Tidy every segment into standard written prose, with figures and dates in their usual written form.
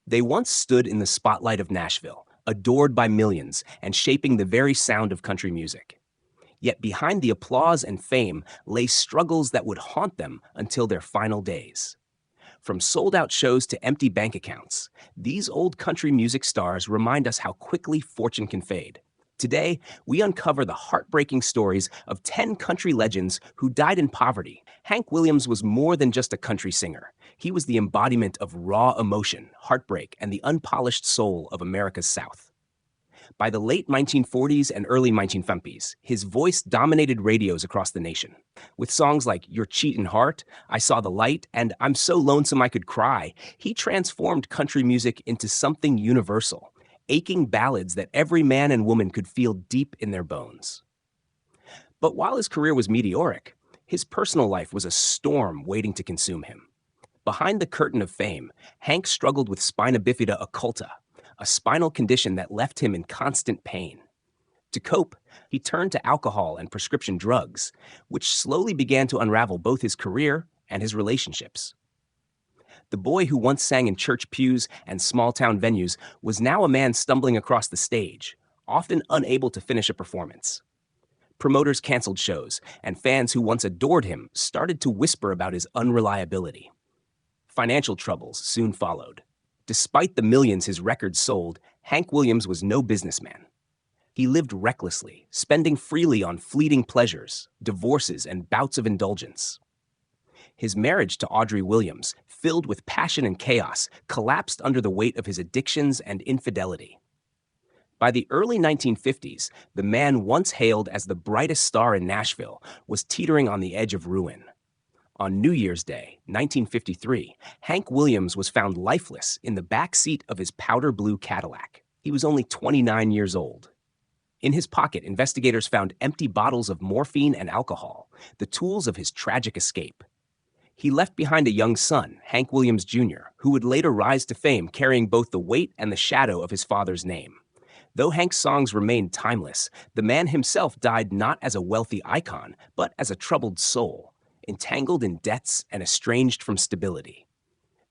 They once stood in the spotlight of Nashville, adored by millions and shaping the very sound of country music. Yet behind the applause and fame lay struggles that would haunt them until their final days. From sold-out shows to empty bank accounts, these old country music stars remind us how quickly fortune can fade. Today, we uncover the heartbreaking stories of 10 country legends who died in poverty. Hank Williams was more than just a country singer. He was the embodiment of raw emotion, heartbreak, and the unpolished soul of America's South. By the late 1940s and early 1950s, his voice dominated radios across the nation. With songs like Your Cheatin' Heart, I Saw the Light, and I'm So Lonesome I Could Cry, he transformed country music into something universal, aching ballads that every man and woman could feel deep in their bones. But while his career was meteoric, his personal life was a storm waiting to consume him. Behind the curtain of fame, Hank struggled with spina bifida occulta, a spinal condition that left him in constant pain. To cope, he turned to alcohol and prescription drugs, which slowly began to unravel both his career and his relationships. The boy who once sang in church pews and small-town venues was now a man stumbling across the stage, often unable to finish a performance. Promoters canceled shows, and fans who once adored him started to whisper about his unreliability. Financial troubles soon followed. Despite the millions his records sold, Hank Williams was no businessman. He lived recklessly, spending freely on fleeting pleasures, divorces, and bouts of indulgence. His marriage to Audrey Williams, filled with passion and chaos, collapsed under the weight of his addictions and infidelity. By the early 1950s, the man once hailed as the brightest star in Nashville was teetering on the edge of ruin. On New Year's Day, 1953, Hank Williams was found lifeless in the back seat of his powder blue Cadillac. He was only 29 years old. In his pocket, investigators found empty bottles of morphine and alcohol, the tools of his tragic escape. He left behind a young son, Hank Williams Jr., who would later rise to fame carrying both the weight and the shadow of his father's name. Though Hank's songs remained timeless, the man himself died not as a wealthy icon, but as a troubled soul, entangled in debts and estranged from stability.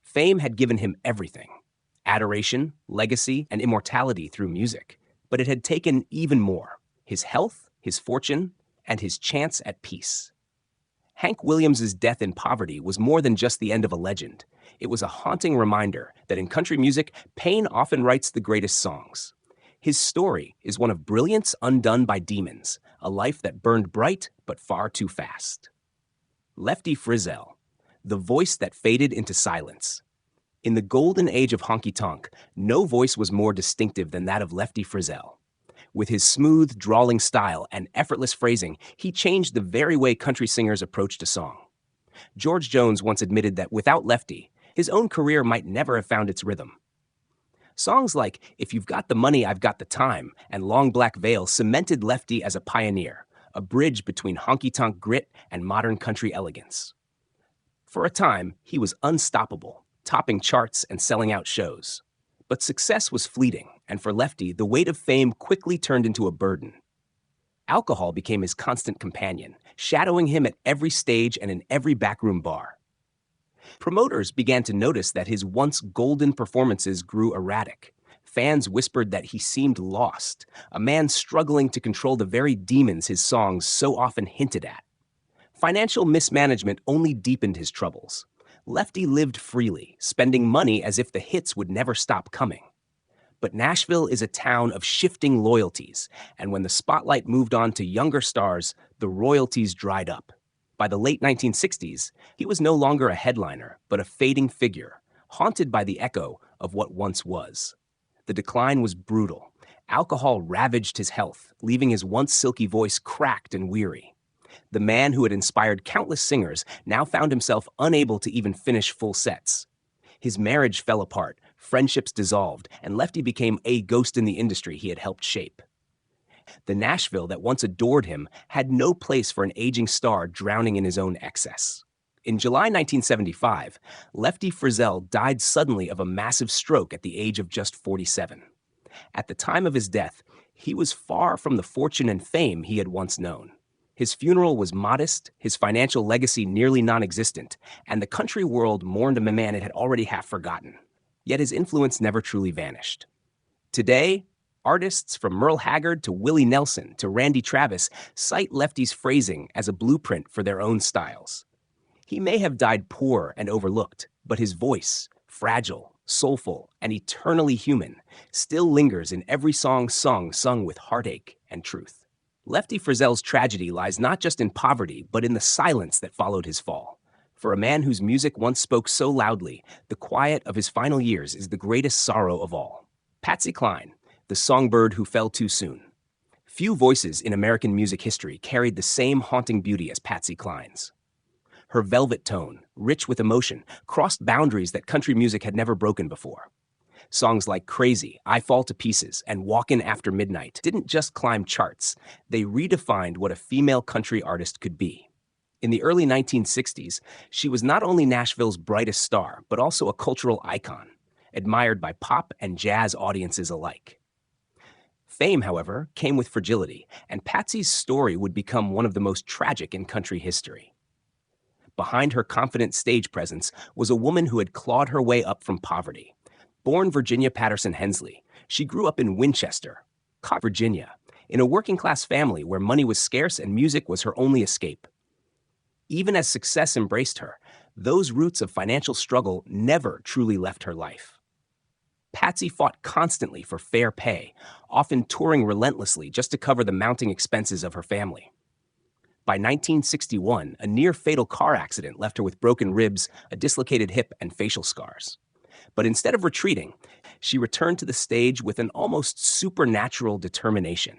Fame had given him everything: adoration, legacy, and immortality through music. But it had taken even more: his health, his fortune, and his chance at peace. Hank Williams' death in poverty was more than just the end of a legend. It was a haunting reminder that in country music, pain often writes the greatest songs. His story is one of brilliance undone by demons, a life that burned bright but far too fast. Lefty Frizzell, the voice that faded into silence. In the golden age of honky-tonk, no voice was more distinctive than that of Lefty Frizzell. With his smooth, drawling style and effortless phrasing, he changed the very way country singers approached a song. George Jones once admitted that without Lefty, his own career might never have found its rhythm. Songs like If You've Got the Money, I've Got the Time and Long Black Veil cemented Lefty as a pioneer, a bridge between honky-tonk grit and modern country elegance. For a time, he was unstoppable, topping charts and selling out shows. But success was fleeting, and for Lefty, the weight of fame quickly turned into a burden. Alcohol became his constant companion, shadowing him at every stage and in every backroom bar. Promoters began to notice that his once golden performances grew erratic. Fans whispered that he seemed lost, a man struggling to control the very demons his songs so often hinted at. Financial mismanagement only deepened his troubles. Lefty lived freely, spending money as if the hits would never stop coming. But Nashville is a town of shifting loyalties, and when the spotlight moved on to younger stars, the royalties dried up. By the late 1960s, he was no longer a headliner, but a fading figure, haunted by the echo of what once was. The decline was brutal. Alcohol ravaged his health, leaving his once silky voice cracked and weary. The man who had inspired countless singers now found himself unable to even finish full sets. His marriage fell apart, friendships dissolved, and Lefty became a ghost in the industry he had helped shape. The Nashville that once adored him had no place for an aging star drowning in his own excess. In July 1975, Lefty Frizzell died suddenly of a massive stroke at the age of just 47. At the time of his death, he was far from the fortune and fame he had once known. His funeral was modest, his financial legacy nearly non-existent, and the country world mourned a man it had already half forgotten. yet his influence never truly vanished. Today, artists from Merle Haggard to Willie Nelson to Randy Travis cite Lefty's phrasing as a blueprint for their own styles. He may have died poor and overlooked, but his voice, fragile, soulful, and eternally human, still lingers in every song sung with heartache and truth. Lefty Frizzell's tragedy lies not just in poverty, but in the silence that followed his fall. For a man whose music once spoke so loudly, the quiet of his final years is the greatest sorrow of all. Patsy Cline, the songbird who fell too soon. Few voices in American music history carried the same haunting beauty as Patsy Cline's. Her velvet tone, rich with emotion, crossed boundaries that country music had never broken before. Songs like Crazy, I Fall to Pieces, and Walkin' After Midnight didn't just climb charts, they redefined what a female country artist could be. In the early 1960s, she was not only Nashville's brightest star, but also a cultural icon, admired by pop and jazz audiences alike. Fame, however, came with fragility, and Patsy's story would become one of the most tragic in country history. Behind her confident stage presence was a woman who had clawed her way up from poverty. Born Virginia Patterson Hensley, she grew up in Winchester, Virginia, in a working-class family where money was scarce and music was her only escape. Even as success embraced her, those roots of financial struggle never truly left her life. Patsy fought constantly for fair pay, often touring relentlessly just to cover the mounting expenses of her family. By 1961, a near-fatal car accident left her with broken ribs, a dislocated hip, and facial scars. But instead of retreating, she returned to the stage with an almost supernatural determination.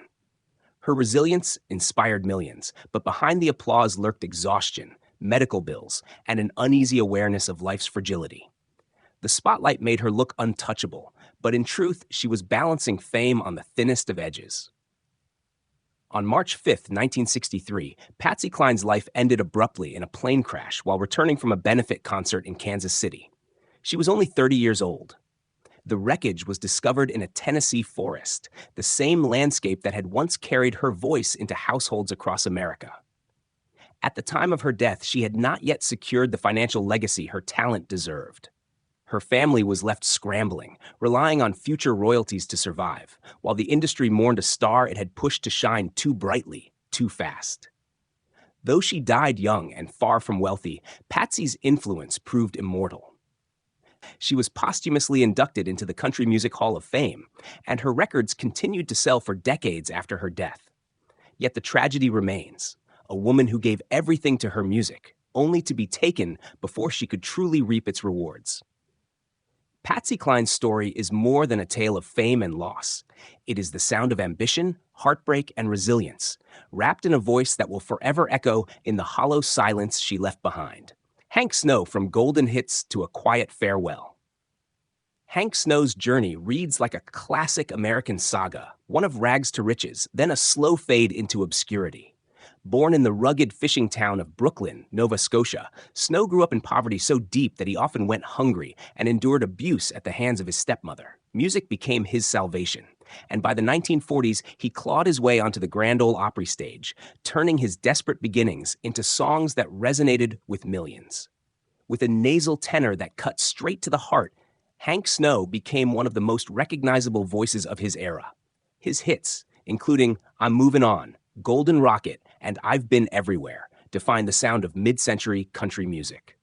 Her resilience inspired millions, but behind the applause lurked exhaustion, medical bills, and an uneasy awareness of life's fragility. The spotlight made her look untouchable, but in truth, she was balancing fame on the thinnest of edges. On March 5, 1963, Patsy Cline's life ended abruptly in a plane crash while returning from a benefit concert in Kansas City. She was only 30 years old. The wreckage was discovered in a Tennessee forest, the same landscape that had once carried her voice into households across America. At the time of her death, she had not yet secured the financial legacy her talent deserved. Her family was left scrambling, relying on future royalties to survive, while the industry mourned a star it had pushed to shine too brightly, too fast. Though she died young and far from wealthy, Patsy's influence proved immortal. She was posthumously inducted into the Country Music Hall of Fame, and her records continued to sell for decades after her death. Yet the tragedy remains, a woman who gave everything to her music, only to be taken before she could truly reap its rewards. Patsy Cline's story is more than a tale of fame and loss. It is the sound of ambition, heartbreak, and resilience, wrapped in a voice that will forever echo in the hollow silence she left behind. Hank Snow, from golden hits to a quiet farewell. Hank Snow's journey reads like a classic American saga, one of rags to riches, then a slow fade into obscurity. Born in the rugged fishing town of Brooklyn, Nova Scotia, Snow grew up in poverty so deep that he often went hungry and endured abuse at the hands of his stepmother. Music became his salvation, and by the 1940s, he clawed his way onto the Grand Ole Opry stage, turning his desperate beginnings into songs that resonated with millions. With a nasal tenor that cut straight to the heart, Hank Snow became one of the most recognizable voices of his era. His hits, including I'm Movin' On, Golden Rocket, and I've Been Everywhere, define the sound of mid-century country music.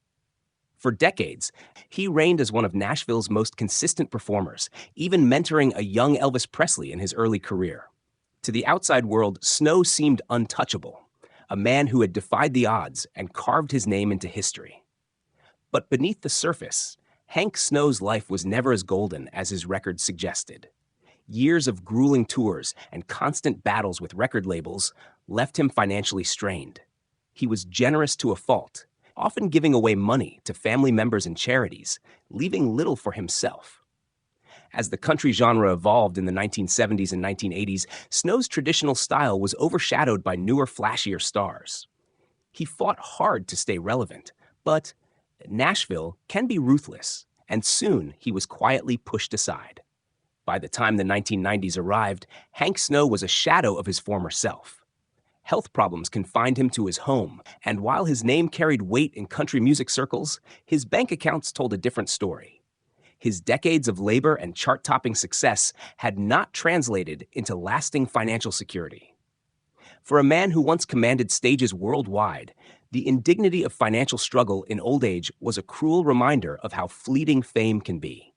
For decades, he reigned as one of Nashville's most consistent performers, even mentoring a young Elvis Presley in his early career. To the outside world, Snow seemed untouchable, a man who had defied the odds and carved his name into history. But beneath the surface, Hank Snow's life was never as golden as his records suggested. Years of grueling tours and constant battles with record labels left him financially strained. He was generous to a fault, often giving away money to family members and charities, leaving little for himself. As the country genre evolved in the 1970s and 1980s, Snow's traditional style was overshadowed by newer, flashier stars. He fought hard to stay relevant, but Nashville can be ruthless, and soon he was quietly pushed aside. By the time the 1990s arrived, Hank Snow was a shadow of his former self. Health problems confined him to his home, and while his name carried weight in country music circles, his bank accounts told a different story. His decades of labor and chart-topping success had not translated into lasting financial security. For a man who once commanded stages worldwide, the indignity of financial struggle in old age was a cruel reminder of how fleeting fame can be.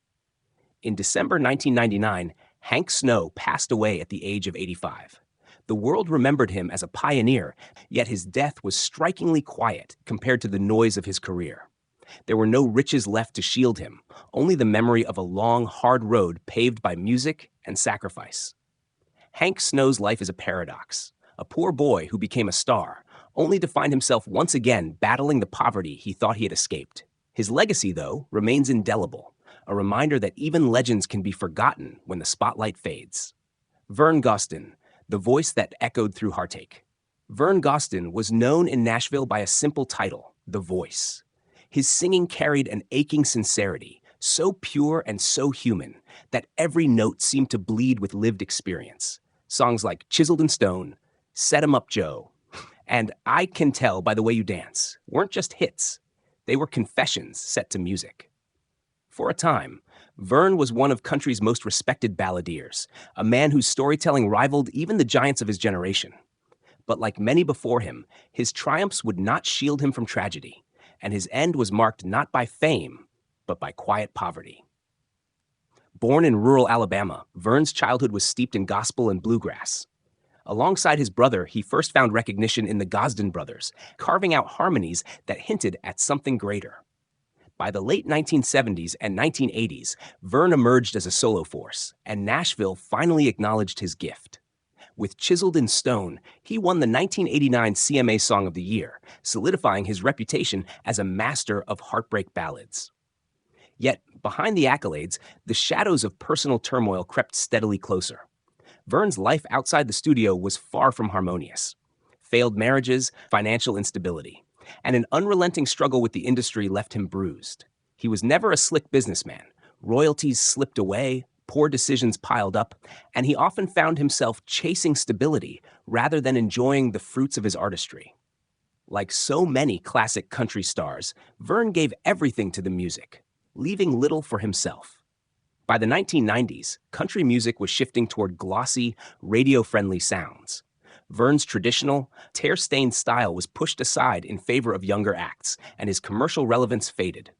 In December 1999, Hank Snow passed away at the age of 85. The world remembered him as a pioneer, yet his death was strikingly quiet compared to the noise of his career. There were no riches left to shield him, only the memory of a long, hard road paved by music and sacrifice. Hank Snow's life is a paradox. A poor boy who became a star, only to find himself once again battling the poverty he thought he had escaped. His legacy, though, remains indelible, a reminder that even legends can be forgotten when the spotlight fades. Vern Gosdin, the voice that echoed through heartache. Vern Gosdin was known in Nashville by a simple title, The Voice. His singing carried an aching sincerity, so pure and so human, that every note seemed to bleed with lived experience. Songs like Chiseled in Stone, Set 'em Up Joe, and I Can Tell by the Way You Dance weren't just hits. They were confessions set to music. For a time, Vern was one of country's most respected balladeers, a man whose storytelling rivaled even the giants of his generation. But like many before him, his triumphs would not shield him from tragedy, and his end was marked not by fame, but by quiet poverty. Born in rural Alabama, Vern's childhood was steeped in gospel and bluegrass. Alongside his brother, he first found recognition in the Gosdin brothers, carving out harmonies that hinted at something greater. By the late 1970s and 1980s, Vern emerged as a solo force, and Nashville finally acknowledged his gift. With Chiseled in Stone, he won the 1989 CMA Song of the Year, solidifying his reputation as a master of heartbreak ballads. Yet, behind the accolades, the shadows of personal turmoil crept steadily closer. Vern's life outside the studio was far from harmonious. Failed marriages, financial instability, and an unrelenting struggle with the industry left him bruised. He was never a slick businessman. Royalties slipped away, poor decisions piled up, and he often found himself chasing stability rather than enjoying the fruits of his artistry. Like so many classic country stars, Vern gave everything to the music, leaving little for himself. By the 1990s, country music was shifting toward glossy, radio-friendly sounds. Vern's traditional, tear-stained style was pushed aside in favor of younger acts, and his commercial relevance faded.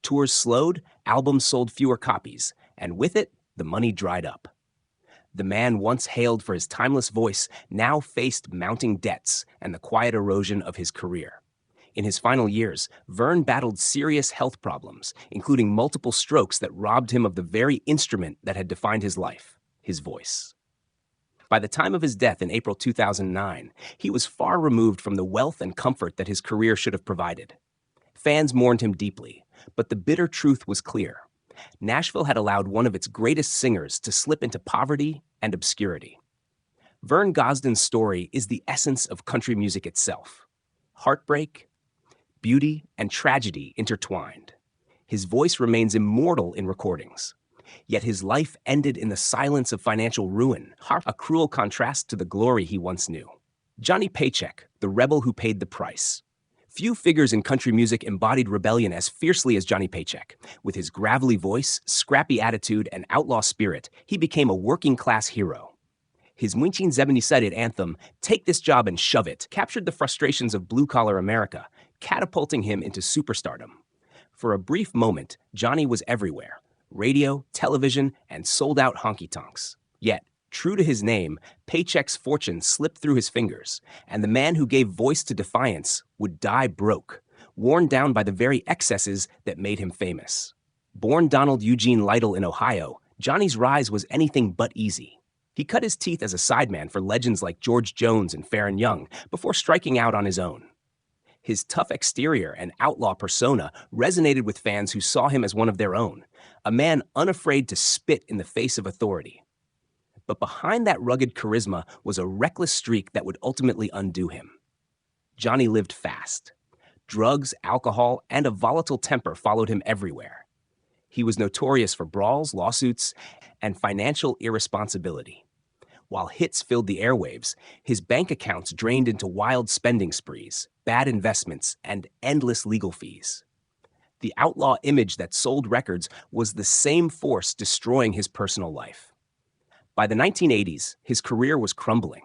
Tours slowed, albums sold fewer copies, and with it, the money dried up. The man once hailed for his timeless voice now faced mounting debts and the quiet erosion of his career. In his final years, Vern battled serious health problems, including multiple strokes that robbed him of the very instrument that had defined his life, his voice. By the time of his death in April 2009, he was far removed from the wealth and comfort that his career should have provided. Fans mourned him deeply, but the bitter truth was clear. Nashville had allowed one of its greatest singers to slip into poverty and obscurity. Vern Gosdin's story is the essence of country music itself. Heartbreak, beauty, and tragedy intertwined. His voice remains immortal in recordings. Yet his life ended in the silence of financial ruin, a cruel contrast to the glory he once knew. Johnny Paycheck, the rebel who paid the price. Few figures in country music embodied rebellion as fiercely as Johnny Paycheck. With his gravelly voice, scrappy attitude, and outlaw spirit, he became a working-class hero. His 1977 anthem, Take This Job and Shove It, captured the frustrations of blue-collar America, catapulting him into superstardom. For a brief moment, Johnny was everywhere. Radio, television, and sold-out honky-tonks. Yet, true to his name, Paycheck's fortune slipped through his fingers, and the man who gave voice to defiance would die broke, worn down by the very excesses that made him famous. Born Donald Eugene Lytle in Ohio, Johnny's rise was anything but easy. He cut his teeth as a sideman for legends like George Jones and Faron Young before striking out on his own. His tough exterior and outlaw persona resonated with fans who saw him as one of their own, a man unafraid to spit in the face of authority. But behind that rugged charisma was a reckless streak that would ultimately undo him. Johnny lived fast. Drugs, alcohol, and a volatile temper followed him everywhere. He was notorious for brawls, lawsuits, and financial irresponsibility. While hits filled the airwaves, his bank accounts drained into wild spending sprees, bad investments, and endless legal fees. The outlaw image that sold records was the same force destroying his personal life. By the 1980s, his career was crumbling.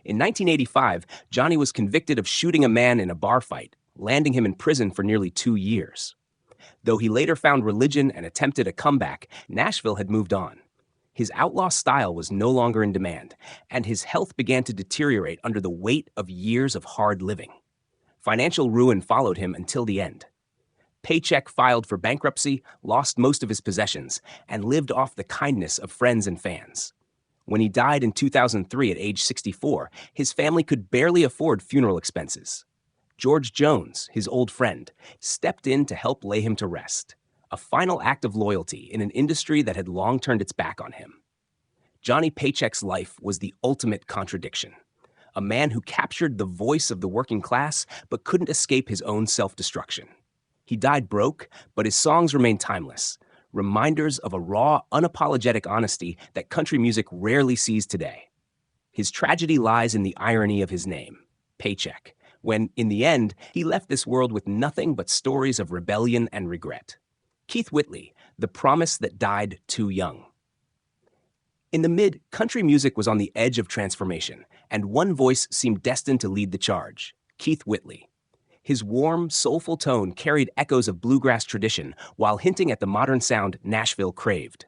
In 1985, Johnny was convicted of shooting a man in a bar fight, landing him in prison for nearly 2 years. Though he later found religion and attempted a comeback, Nashville had moved on. His outlaw style was no longer in demand, and his health began to deteriorate under the weight of years of hard living. Financial ruin followed him until the end. Paycheck filed for bankruptcy, lost most of his possessions, and lived off the kindness of friends and fans. When he died in 2003 at age 64, his family could barely afford funeral expenses. George Jones, his old friend, stepped in to help lay him to rest, a final act of loyalty in an industry that had long turned its back on him. Johnny Paycheck's life was the ultimate contradiction. A man who captured the voice of the working class but couldn't escape his own self-destruction. He died broke, but his songs remain timeless, reminders of a raw, unapologetic honesty that country music rarely sees today. His tragedy lies in the irony of his name, Paycheck, when, in the end, he left this world with nothing but stories of rebellion and regret. Keith Whitley, the promise that died too young. In the mid, country music was on the edge of transformation, and one voice seemed destined to lead the charge, Keith Whitley. His warm, soulful tone carried echoes of bluegrass tradition while hinting at the modern sound Nashville craved.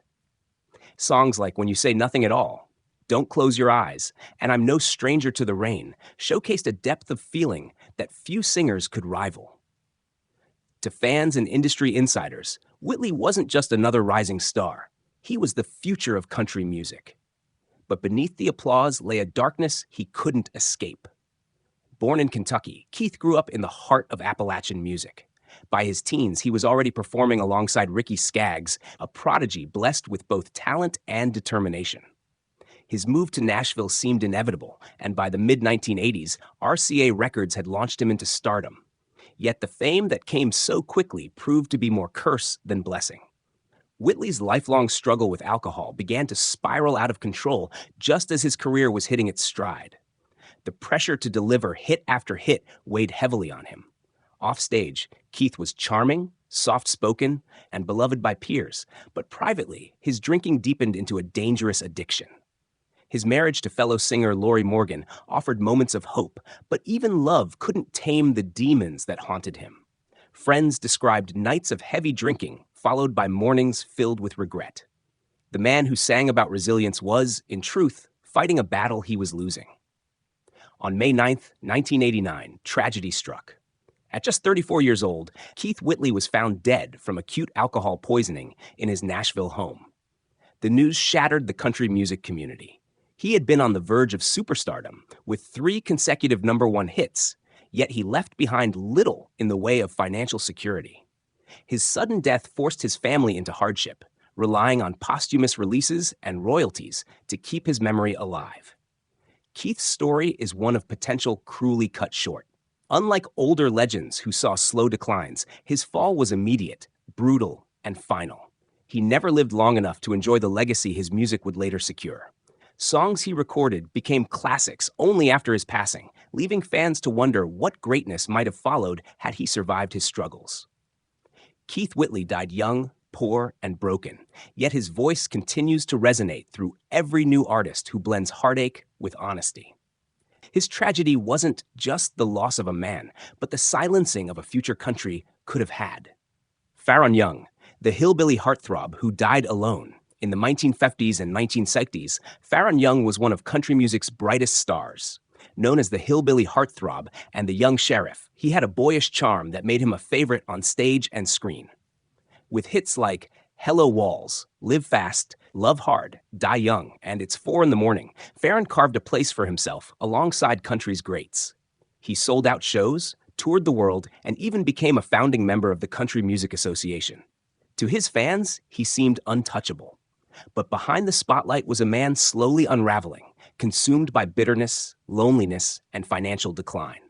Songs like When You Say Nothing at All, Don't Close Your Eyes, and I'm No Stranger to the Rain showcased a depth of feeling that few singers could rival. To fans and industry insiders, Whitley wasn't just another rising star. He was the future of country music. But beneath the applause lay a darkness he couldn't escape. Born in Kentucky, Keith grew up in the heart of Appalachian music. By his teens, he was already performing alongside Ricky Skaggs, a prodigy blessed with both talent and determination. His move to Nashville seemed inevitable, and by the mid-1980s, RCA Records had launched him into stardom. Yet the fame that came so quickly proved to be more curse than blessing. Whitley's lifelong struggle with alcohol began to spiral out of control just as his career was hitting its stride. The pressure to deliver hit after hit weighed heavily on him. Offstage, Keith was charming, soft-spoken, and beloved by peers, but privately, his drinking deepened into a dangerous addiction. His marriage to fellow singer Lori Morgan offered moments of hope, but even love couldn't tame the demons that haunted him. Friends described nights of heavy drinking, followed by mornings filled with regret. The man who sang about resilience was, in truth, fighting a battle he was losing. On May 9, 1989, tragedy struck. At just 34 years old, Keith Whitley was found dead from acute alcohol poisoning in his Nashville home. The news shattered the country music community. He had been on the verge of superstardom with 3 consecutive #1 hits, yet he left behind little in the way of financial security. His sudden death forced his family into hardship, relying on posthumous releases and royalties to keep his memory alive. Keith's story is one of potential cruelly cut short. Unlike older legends who saw slow declines, his fall was immediate, brutal, and final. He never lived long enough to enjoy the legacy his music would later secure. Songs he recorded became classics only after his passing, leaving fans to wonder what greatness might have followed had he survived his struggles. Keith Whitley died young, poor, and broken, yet his voice continues to resonate through every new artist who blends heartache with honesty. His tragedy wasn't just the loss of a man, but the silencing of a future country could have had. Faron Young, the hillbilly heartthrob who died alone. In the 1950s and 1960s, Faron Young was one of country music's brightest stars. Known as the hillbilly heartthrob and the young sheriff, he had a boyish charm that made him a favorite on stage and screen. With hits like Hello Walls, Live Fast, Love Hard, Die Young, and It's 4 in the Morning, Faron carved a place for himself alongside country's greats. He sold out shows, toured the world, and even became a founding member of the Country Music Association. To his fans, he seemed untouchable. But behind the spotlight was a man slowly unraveling, consumed by bitterness, loneliness, and financial decline.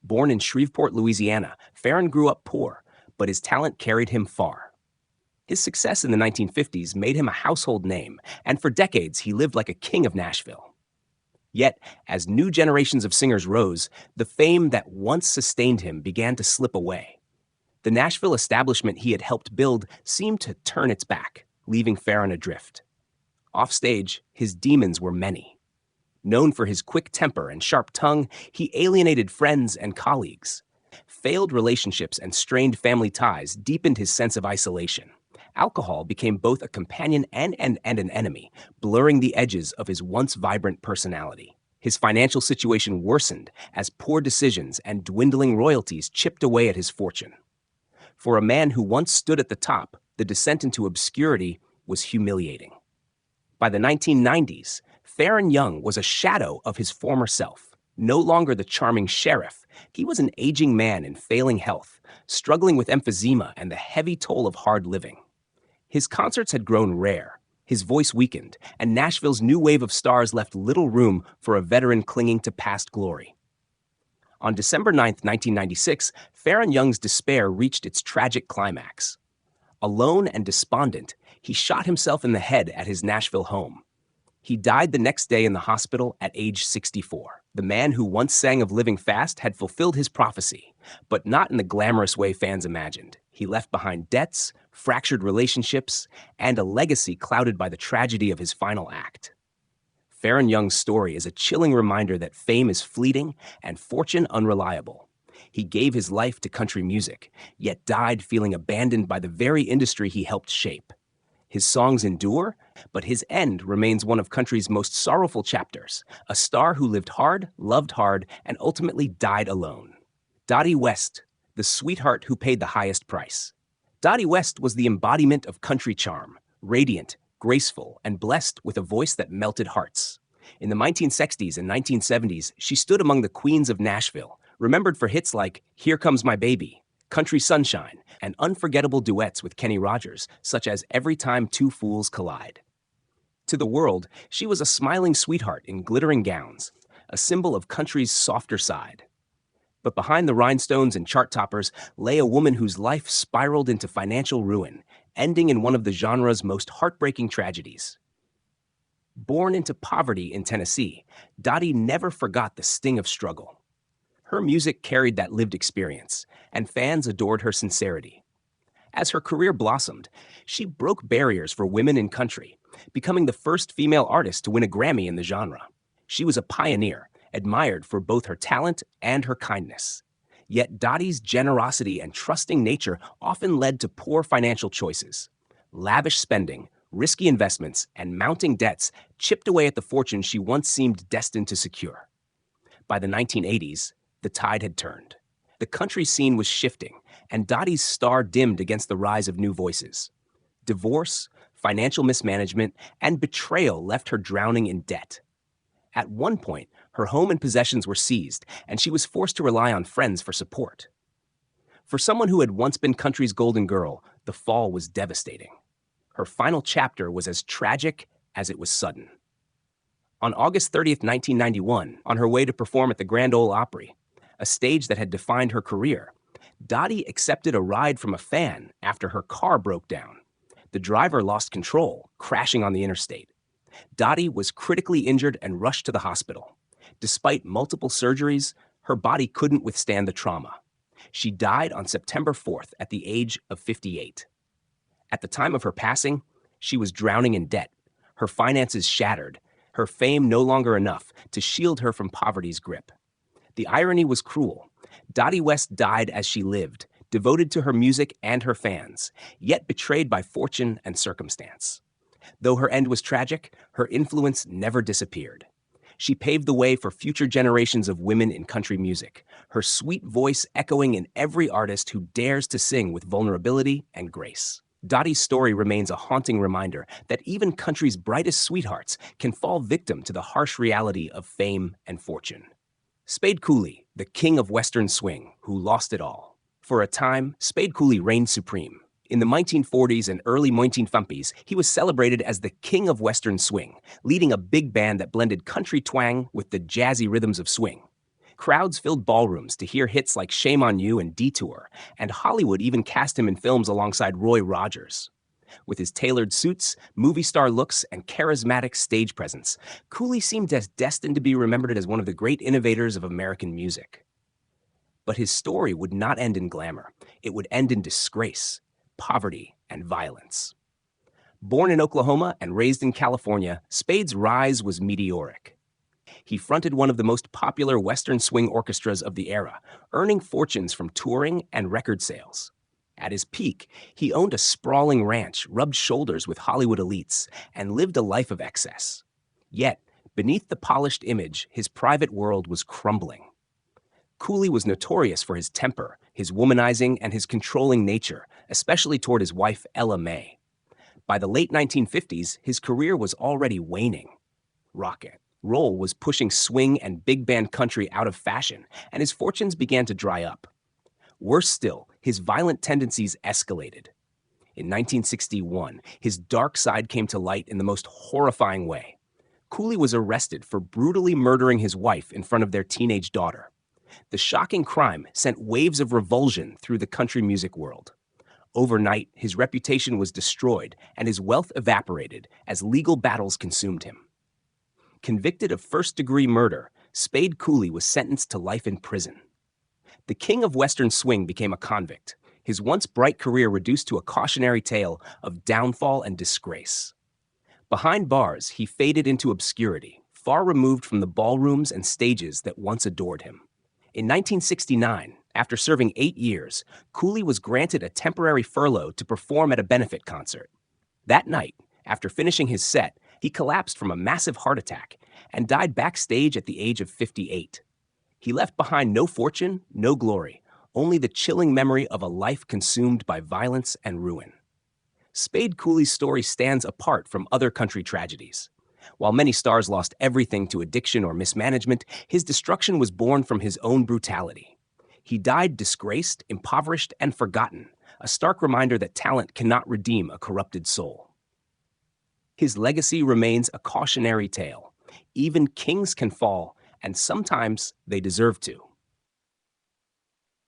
Born in Shreveport, Louisiana, Faron grew up poor, but his talent carried him far. His success in the 1950s made him a household name, and for decades he lived like a king of Nashville. Yet, as new generations of singers rose, the fame that once sustained him began to slip away. The Nashville establishment he had helped build seemed to turn its back, leaving Faron adrift. Offstage, his demons were many. Known for his quick temper and sharp tongue, he alienated friends and colleagues. Failed relationships and strained family ties deepened his sense of isolation. Alcohol became both a companion and an enemy, blurring the edges of his once vibrant personality. His financial situation worsened as poor decisions and dwindling royalties chipped away at his fortune. For a man who once stood at the top, the descent into obscurity was humiliating. By the 1990s, Faron Young was a shadow of his former self. No longer the charming sheriff, he was an aging man in failing health, struggling with emphysema and the heavy toll of hard living. His concerts had grown rare, his voice weakened, and Nashville's new wave of stars left little room for a veteran clinging to past glory. On December 9, 1996, Faron Young's despair reached its tragic climax. Alone and despondent, he shot himself in the head at his Nashville home. He died the next day in the hospital at age 64. The man who once sang of living fast had fulfilled his prophecy, but not in the glamorous way fans imagined. He left behind debts, fractured relationships, and a legacy clouded by the tragedy of his final act. Faron Young's story is a chilling reminder that fame is fleeting and fortune unreliable. He gave his life to country music, yet died feeling abandoned by the very industry he helped shape. His songs endure, but his end remains one of country's most sorrowful chapters, a star who lived hard, loved hard, and ultimately died alone. Dottie West, the sweetheart who paid the highest price. Dottie West was the embodiment of country charm, radiant, graceful, and blessed with a voice that melted hearts. In the 1960s and 1970s, she stood among the queens of Nashville, remembered for hits like Here Comes My Baby, Country Sunshine, and unforgettable duets with Kenny Rogers, such as Every Time Two Fools Collide. To the world, she was a smiling sweetheart in glittering gowns, a symbol of country's softer side. But behind the rhinestones and chart toppers lay a woman whose life spiraled into financial ruin, ending in one of the genre's most heartbreaking tragedies. Born into poverty in Tennessee, Dottie never forgot the sting of struggle. Her music carried that lived experience, and fans adored her sincerity. As her career blossomed, she broke barriers for women in country, becoming the first female artist to win a Grammy in the genre. She was a pioneer, admired for both her talent and her kindness. Yet Dottie's generosity and trusting nature often led to poor financial choices. Lavish spending, risky investments, and mounting debts chipped away at the fortune she once seemed destined to secure. By the 1980s, the tide had turned. The country scene was shifting, and Dottie's star dimmed against the rise of new voices. Divorce, financial mismanagement, and betrayal left her drowning in debt. At one point, her home and possessions were seized, and she was forced to rely on friends for support. For someone who had once been country's golden girl, the fall was devastating. Her final chapter was as tragic as it was sudden. On August 30th, 1991, on her way to perform at the Grand Ole Opry, a stage that had defined her career, Dottie accepted a ride from a fan after her car broke down. The driver lost control, crashing on the interstate. Dottie was critically injured and rushed to the hospital. Despite multiple surgeries, her body couldn't withstand the trauma. She died on September 4th at the age of 58. At the time of her passing, she was drowning in debt, her finances shattered, her fame no longer enough to shield her from poverty's grip. The irony was cruel. Dottie West died as she lived, devoted to her music and her fans, yet betrayed by fortune and circumstance. Though her end was tragic, her influence never disappeared. She paved the way for future generations of women in country music, her sweet voice echoing in every artist who dares to sing with vulnerability and grace. Dottie's story remains a haunting reminder that even country's brightest sweethearts can fall victim to the harsh reality of fame and fortune. Spade Cooley, the king of Western swing, who lost it all. For a time, Spade Cooley reigned supreme. In the 1940s and early 1950s, he was celebrated as the king of Western swing, leading a big band that blended country twang with the jazzy rhythms of swing. Crowds filled ballrooms to hear hits like Shame on You and Detour, and Hollywood even cast him in films alongside Roy Rogers. With his tailored suits, movie star looks, and charismatic stage presence, Cooley seemed as destined to be remembered as one of the great innovators of American music. But his story would not end in glamour. It would end in disgrace, poverty, and violence. Born in Oklahoma and raised in California, Spade's rise was meteoric. He fronted one of the most popular Western swing orchestras of the era, earning fortunes from touring and record sales. At his peak, he owned a sprawling ranch, rubbed shoulders with Hollywood elites, and lived a life of excess. Yet, beneath the polished image, his private world was crumbling. Cooley was notorious for his temper, his womanizing, and his controlling nature, especially toward his wife, Ella May. By the late 1950s, his career was already waning. Rock and roll was pushing swing and big band country out of fashion, and his fortunes began to dry up. Worse still, his violent tendencies escalated. In 1961, his dark side came to light in the most horrifying way. Cooley was arrested for brutally murdering his wife in front of their teenage daughter. The shocking crime sent waves of revulsion through the country music world. Overnight, his reputation was destroyed and his wealth evaporated as legal battles consumed him. Convicted of first-degree murder, Spade Cooley was sentenced to life in prison. The king of Western swing became a convict, his once bright career reduced to a cautionary tale of downfall and disgrace. Behind bars, he faded into obscurity, far removed from the ballrooms and stages that once adored him. In 1969, after serving 8 years, Cooley was granted a temporary furlough to perform at a benefit concert. That night, after finishing his set, he collapsed from a massive heart attack and died backstage at the age of 58. He left behind no fortune, no glory, only the chilling memory of a life consumed by violence and ruin. Spade Cooley's story stands apart from other country tragedies. While many stars lost everything to addiction or mismanagement, his destruction was born from his own brutality. He died disgraced, impoverished, and forgotten, a stark reminder that talent cannot redeem a corrupted soul. His legacy remains a cautionary tale. Even kings can fall, and sometimes they deserve to.